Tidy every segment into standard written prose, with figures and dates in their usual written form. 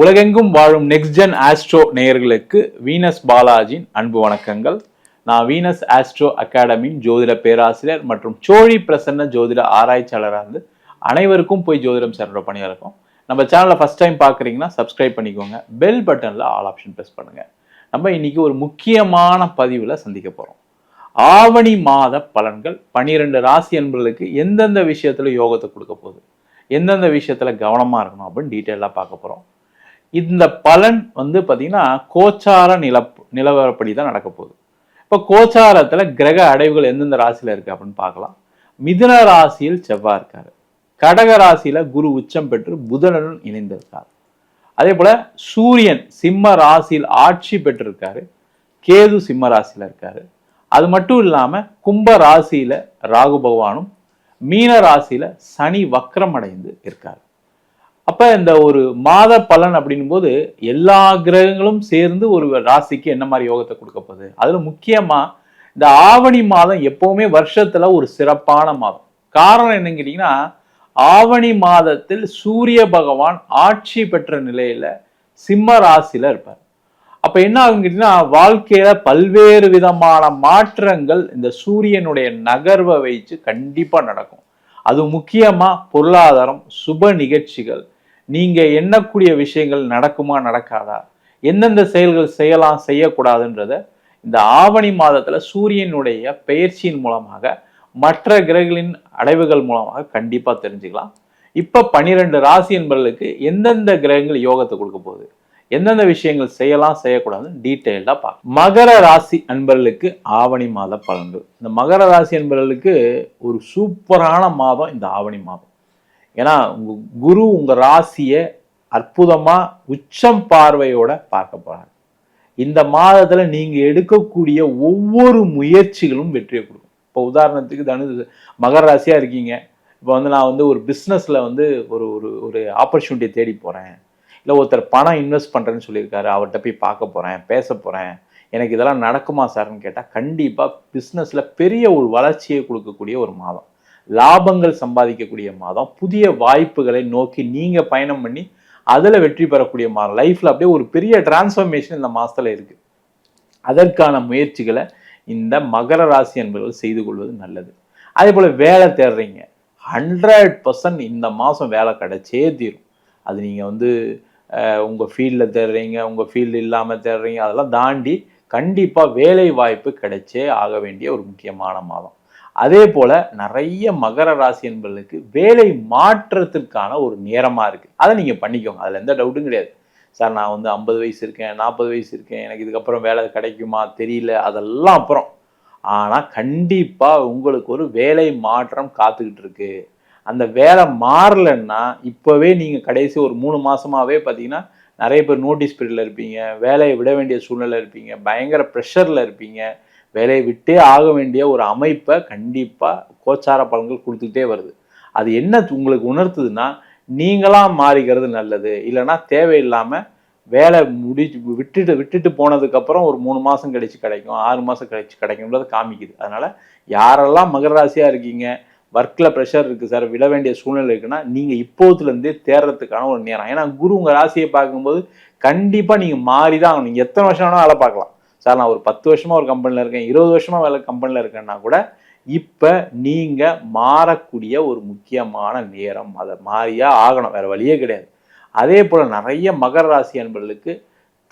உலகெங்கும் வாழும் next gen astro நேயர்களுக்கு வீனஸ் பாலாஜியின் அன்பு வணக்கங்கள். நான் வீனஸ் ஆஸ்ட்ரோ அகாடமியின் ஜோதிட பேராசிரியர் மற்றும் சோழி பிரசன்ன ஜோதிட ஆராய்ச்சியாளராக இருந்து அனைவருக்கும் போய் ஜோதிடம் சேர்ற பணியாக இருக்கும். நம்ம சேனலை ஃபர்ஸ்ட் டைம் பார்க்குறீங்கன்னா சப்ஸ்கிரைப் பண்ணிக்கோங்க, பெல் பட்டனில் ஆல் ஆப்ஷன் ப்ரெஸ் பண்ணுங்க. நம்ம இன்னைக்கு ஒரு முக்கியமான பதிவில் சந்திக்க போகிறோம். ஆவணி மாத பலன்கள் 12 ராசி என்பவர்களுக்கு எந்தெந்த விஷயத்துல யோகத்தை கொடுக்க போகுது, எந்தெந்த விஷயத்துல கவனமா இருக்கணும் அப்படின்னு டீட்டெயிலாக பார்க்க போறோம். இந்த பலன் பார்த்தீங்கன்னா கோச்சார நிலவரப்படி தான் நடக்க போகுது. இப்போ கோச்சாரத்துல கிரக அடைவுகள் எந்தெந்த ராசியில இருக்கு அப்படின்னு பார்க்கலாம். மிதுன ராசியில் செவ்வாய் இருக்காரு, கடக ராசியில குரு உச்சம் பெற்று புதனுடன் இணைந்திருக்காரு. அதே போல சூரியன் சிம்ம ராசியில் ஆட்சி பெற்றிருக்காரு, கேது சிம்ம ராசியில இருக்காரு. அது மட்டும் இல்லாம கும்ப ராசியில ராகு பகவானும் மீன ராசியில சனி வக்ரம் அடைந்து இருக்காரு. அப்ப இந்த ஒரு மாத பலன் அப்படின்னும் போது எல்லா கிரகங்களும் சேர்ந்து ஒரு ராசிக்கு என்ன மாதிரி யோகத்தை கொடுக்க போகுது. அதுல முக்கியமா இந்த ஆவணி மாதம் எப்பவுமே வருஷத்துல ஒரு சிறப்பான மாதம். காரணம் என்னன்னு கேட்டீங்கன்னா, ஆவணி மாதத்தில் சூரிய பகவான் ஆட்சி பெற்ற நிலையில சிம்ம ராசியில இருப்பார். அப்ப என்ன ஆகும் கேட்டீங்கன்னா, வாழ்க்கையில பல்வேறு விதமான மாற்றங்கள் இந்த சூரியனுடைய நகர்வை வைத்து கண்டிப்பா நடக்கும். அது முக்கியமா பொருளாதாரம், சுப நிகழ்ச்சிகள், நீங்க எண்ணக்கூடிய விஷயங்கள் நடக்குமா நடக்காதா, எந்தெந்த செயல்கள் செய்யலாம் செய்யக்கூடாதுன்றத இந்த ஆவணி மாதத்துல சூரியனுடைய பெயர்ச்சியின் மூலமாக மற்ற கிரகங்களின் அடைவுகள் மூலமாக கண்டிப்பா தெரிஞ்சுக்கலாம். இப்ப 12 ராசி என்பவர்களுக்கு எந்தெந்த கிரகங்கள் யோகத்தை கொடுக்க போகுது, எந்தெந்த விஷயங்கள் செய்யலாம் செய்யக்கூடாதுன்னு டீட்டெயில்டா பார்க்கலாம். மகர ராசி அன்பர்களுக்கு ஆவணி மாத பலன்கள். இந்த மகர ராசி அன்பர்களுக்கு ஒரு சூப்பரான மாதம் இந்த ஆவணி மாதம். ஏன்னா உங்க குரு உங்க ராசியை அற்புதமா உச்சம் பார்வையோட பார்க்க போறாங்க. இந்த மாதத்துல நீங்க எடுக்கக்கூடிய ஒவ்வொரு முயற்சிகளும் வெற்றியை கொடுக்கும். இப்போ உதாரணத்துக்கு மகர ராசியா இருக்கீங்க. இப்போ நான் ஒரு பிஸ்னஸ்ல ஒரு ஒரு ஒரு ஆப்பர்ச்சுனிட்டியை தேடி போறேன், இல்லை ஒருத்தர் பணம் இன்வெஸ்ட் பண்றேன்னு சொல்லியிருக்காரு, அவர்கிட்ட போய் பார்க்க போறேன், பேச போறேன், எனக்கு இதெல்லாம் நடக்குமா சார்ன்னு கேட்டால் கண்டிப்பா பிஸ்னஸ்ல பெரிய ஒரு வளர்ச்சியை கொடுக்கக்கூடிய ஒரு மாதம், லாபங்கள் சம்பாதிக்கக்கூடிய மாதம், புதிய வாய்ப்புகளை நோக்கி நீங்க பயணம் பண்ணி அதுல வெற்றி பெறக்கூடிய மாதம். லைஃப்ல அப்படியே ஒரு பெரிய டிரான்ஸ்ஃபர்மேஷன் இந்த மாசத்துல இருக்கு. அதற்கான முயற்சிகளை இந்த மகர ராசி என்பவர்கள் செய்து கொள்வது நல்லது. அதே போல வேலை தேடுறீங்க, 100% இந்த மாசம் வேலை கிடைச்சே தீரும். அது நீங்க உங்க ஃபீல்டில் தேடுறீங்க, உங்க ஃபீல்டு இல்லாம தேடுறீங்க, அதெல்லாம் தாண்டி கண்டிப்பா வேலை வாய்ப்பு கிடைச்சே ஆக வேண்டிய ஒரு முக்கியமான மாதம். அதே போல நிறைய மகர ராசி என்பவர்களுக்கு வேலை மாற்றத்திற்கான ஒரு நேரமா இருக்கு. அதை நீங்க பண்ணிக்கோங்க, அதுல எந்த டவுட்டும் கிடையாது. சார் நான் 50 வயசு இருக்கேன், 40 வயசு இருக்கேன், எனக்கு இதுக்கப்புறம் வேலை கிடைக்குமா தெரியல, அதெல்லாம் அப்புறம். ஆனா கண்டிப்பா உங்களுக்கு ஒரு வேலை மாற்றம் காத்துக்கிட்டு இருக்கு. அந்த வேலை மாறலன்னா இப்பவே நீங்க கடைசி ஒரு 3 மாசமாவே பார்த்தீங்கன்னா நிறைய பேர் நோட்டீஸ் பீரியட்ல இருப்பீங்க, வேலையை விட வேண்டிய சூழ்நிலை இருப்பீங்க, பயங்கர ப்ரெஷர்ல இருப்பீங்க. வேலையை விட்டே ஆக வேண்டிய ஒரு அமைப்பை கண்டிப்பா கோச்சார பலன்கள் கொடுத்துக்கிட்டே வருது. அது என்ன உங்களுக்கு உணர்த்துதுன்னா, நீங்களா மாறிக்கிறது நல்லது. இல்லைன்னா தேவையில்லாம வேலை விட்டுட்டு போனதுக்கு அப்புறம் ஒரு 3 மாசம் கழிச்சு கிடைக்கும், 6 மாசம் கழிச்சு கிடைக்கும்ன்றதை காமிக்குது. அதனால யாரெல்லாம் மகர ராசியா இருக்கீங்க, ஒர்க்ல ப்ரெஷர் இருக்கு சார், விட வேண்டிய சூழ்நிலை இருக்குன்னா நீங்க இப்போதுல இருந்தே தேர்றதுக்கான ஒரு நேரம். ஏன்னா குரு உங்க ராசியை பார்க்கும்போது கண்டிப்பா நீங்க மாறிதான் ஆகணும். நீங்க எத்தனை வருஷம் வேணா வேலை பார்க்கலாம். சார் நான் ஒரு 10 வருஷமா ஒரு கம்பெனில இருக்கேன், 20 வருஷமா கம்பெனில இருக்கேன்னா கூட இப்ப நீங்க மாறக்கூடிய ஒரு முக்கியமான நேரம். அதை மாறியா ஆகணும், வேற வழியே கிடையாது. அதே போல நிறைய மகர ராசி அன்பர்களுக்கு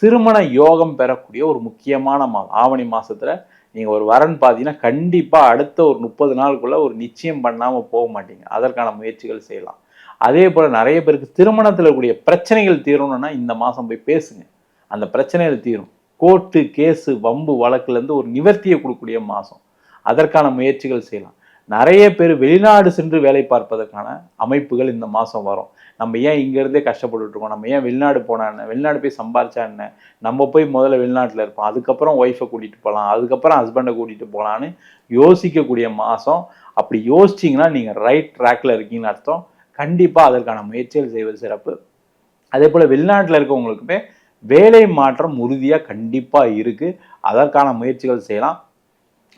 திருமண யோகம் பெறக்கூடிய ஒரு முக்கியமான மாதம் ஆவணி மாசத்துல. நீங்க ஒரு வரன் பார்த்தீங்கன்னா கண்டிப்பா அடுத்த ஒரு 30 நாளுக்குள்ள ஒரு நிச்சயம் பண்ணாம போக மாட்டீங்க. அதற்கான முயற்சிகள் செய்யலாம். அதே போல நிறைய பேருக்கு திருமணத்துல கூடிய பிரச்சனைகள் தீரணும்னா இந்த மாசம் போய் பேசுங்க, அந்த பிரச்சனைகள் தீரும். கோர்ட்டு கேஸு வம்பு வழக்குல இருந்து ஒரு நிவர்த்தியை கொடுக்கக்கூடிய மாசம். அதற்கான முயற்சிகள் செய்யலாம். நிறைய பேர் வெளிநாடு சென்று வேலை பார்ப்பதற்கான அமைப்புகள் இந்த மாசம் வரும். நம்ம ஏன் இங்க இருந்தே கஷ்டப்பட்டுட்டு இருக்கோம், நம்ம ஏன் வெளிநாடு போனா என்ன, வெளிநாடு போய் சம்பாரிச்சா என்ன, நம்ம போய் முதல்ல வெளிநாட்டுல இருப்போம், அதுக்கப்புறம் ஒய்ஃபை கூட்டிட்டு போகலாம், அதுக்கப்புறம் ஹஸ்பண்டை கூட்டிட்டு போகலான்னு யோசிக்கக்கூடிய மாசம். அப்படி யோசிச்சிங்கன்னா நீங்க ரைட் ட்ராக்ல இருக்கீங்கன்னு அர்த்தம். கண்டிப்பா அதற்கான முயற்சிகள் செய்வது சிறப்பு. அதே போல வெளிநாட்டுல இருக்கவங்களுக்குமே வேலை மாற்றம் உறுதியா கண்டிப்பா இருக்கு. அதற்கான முயற்சிகள் செய்யலாம்.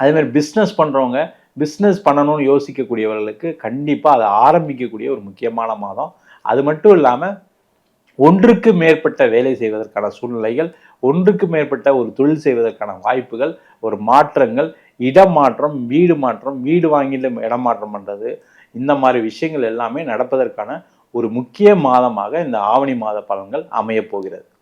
அதே மாதிரி பிஸ்னஸ் பண்றவங்க, பிஸ்னஸ் பண்ணணும்னு யோசிக்கக்கூடியவர்களுக்கு கண்டிப்பா அதை ஆரம்பிக்கக்கூடிய ஒரு முக்கியமான மாதம். அது மட்டும் இல்லாம ஒன்றுக்கு மேற்பட்ட வேலை செய்வதற்கான சூழ்நிலைகள், ஒன்றுக்கு மேற்பட்ட ஒரு தொழில் செய்வதற்கான வாய்ப்புகள், ஒரு மாற்றங்கள், இடமாற்றம், வீடு வாங்கிட்டு இடமாற்றம் பண்றது, இந்த மாதிரி விஷயங்கள் எல்லாமே நடப்பதற்கான ஒரு முக்கிய மாதமாக இந்த ஆவணி மாத பலன்கள் அமைய போகிறது.